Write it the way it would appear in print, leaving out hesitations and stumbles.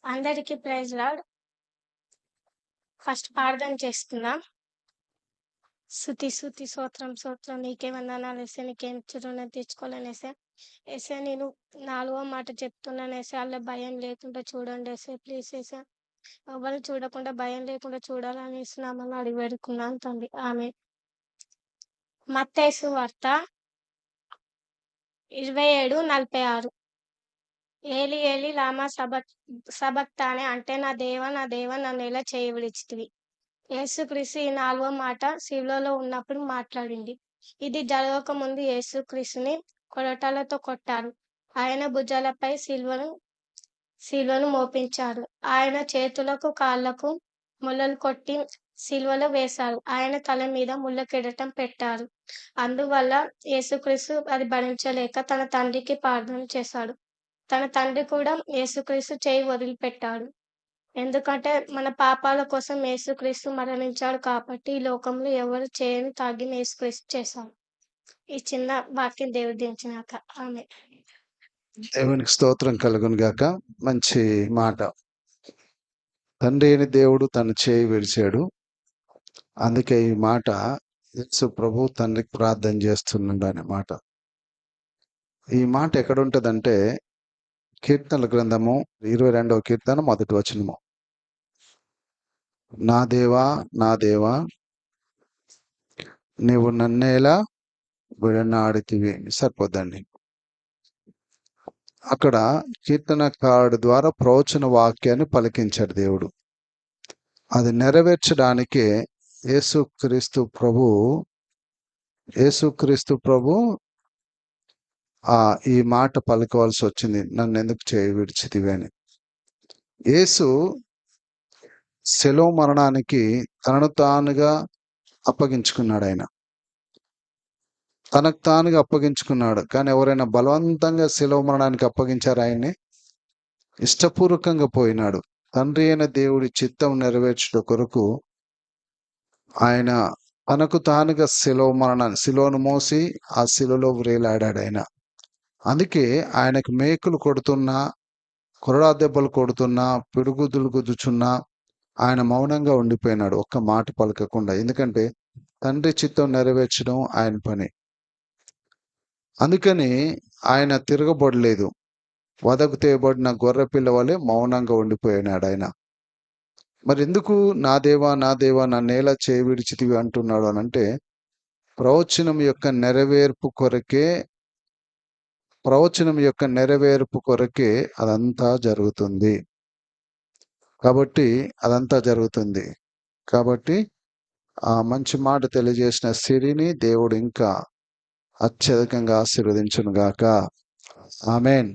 అందరికీ praise lord. First ప్రార్థన చేసుకుందాం. స్తుతి స్తోత్రం నీకే వందనాలు యేసయ్య. నీకేం రుణం తీర్చుకోలేను యేసయ్య. యేసయ్య నేను 4వ మాట చెప్తున్నాను యేసయ్య. అలా భయం లేకుండా చూడండి యేసయ్య. ప్లీజ్ యేసయ్య. ఎవరు చూడకుండా భయం లేకుండా చూడాలని యేసునామములో అడిగి వేడుకున్నాను తండ్రి. ఆమేన్. మత్తయి సువార్త 27:46. ఏలి ఏలి లామా సబక్తానే అంటే నా దేవా నన్ను ఎలా చేయి విడిచితివి. యేసుక్రీస్తు ఈ 4వ మాట శిలువలో ఉన్నప్పుడు మాట్లాడింది. ఇది జరగక ముందు యేసుక్రీస్తుని కొరటాలతో కొట్టారు. ఆయన భుజాలపై శిలువను మోపించారు. ఆయన చేతులకు కాళ్లకు ముళ్ళలు కొట్టి శిలువలో వేశారు. ఆయన తల మీద ముళ్ళ కిరీటం పెట్టారు. అందువల్ల యేసుక్రీస్తు అది భరించలేక తన తండ్రికి ప్రార్థన చేశాడు. తన తండ్రి కూడా యేసుక్రీస్తు చేయి వదిలిపెట్టాడు. ఎందుకంటే మన పాపాల కోసం యేసుక్రీస్తు మరణించాడు కాబట్టి ఈ లోకంలో ఎవరు చేయని త్యాగం యేసుక్రీస్తు చేశాడు. ఈ చిన్న వాక్యం దేవుడు దించినాక ఆమె. దేవునికి స్తోత్రం కలుగును గాక. మంచి మాట. తండ్రి అయిన దేవుడు తన చేయి విడిచాడు. అందుకే ఈ మాట యేసు ప్రభు తండ్రికి ప్రార్థన చేస్తున్నాడు అనే మాట. ఈ మాట ఎక్కడుంటదంటే కీర్తనల గ్రంథము 22వ కీర్తన 1వ వచనము. నా దేవా నీవు నన్నేలా విడనాడితివి. సరిపోద్దండి. అక్కడ కీర్తనకారుడి ద్వారా ప్రవచన వాక్యాన్ని పలికించాడు దేవుడు. అది నెరవేర్చడానికే యేసుక్రీస్తు ప్రభు ఈ మాట పలకవలసి వచ్చింది. నన్ను ఎందుకు చేయి విడిచితివి అని. యేసు శిలువ మరణానికి తనను తానుగా అప్పగించుకున్నాడు. ఆయన తనకు తానుగా అప్పగించుకున్నాడు. కానీ ఎవరైనా బలవంతంగా శిలువ మరణానికి అప్పగించారు ఆయన్ని? ఇష్టపూర్వకంగా పోయినాడు. తండ్రి అయిన దేవుడి చిత్తం నెరవేర్చుట కొరకు ఆయన తనకు తానుగా శిలువను మోసి ఆ శిలువలో వ్రేలాడాడు ఆయన. అందుకే ఆయనకు మేకులు కొడుతున్నా, కొరడా దెబ్బలు కొడుతున్నా, పిడుగుదులు గుద్దుచున్నా ఆయన మౌనంగా ఉండిపోయినాడు, ఒక్క మాట పలకకుండా. ఎందుకంటే తండ్రి చిత్తం నెరవేర్చడం ఆయన పని. అందుకని ఆయన తిరగబడలేదు. వదకు తేయబడిన గొర్రె పిల్ల వలె మౌనంగా ఉండిపోయినాడు ఆయన. మరి ఎందుకు నా దేవా నన్నేలా చేయి విడిచితివి అంటున్నాడు అనంటే ప్రవచనం యొక్క నెరవేర్పు కొరకే అదంతా జరుగుతుంది. కాబట్టి ఆ మంచి మాట తెలియజేసిన సిరిని దేవుడు ఇంకా అత్యధికంగా ఆశీర్వదించును గాక. ఆమేన్.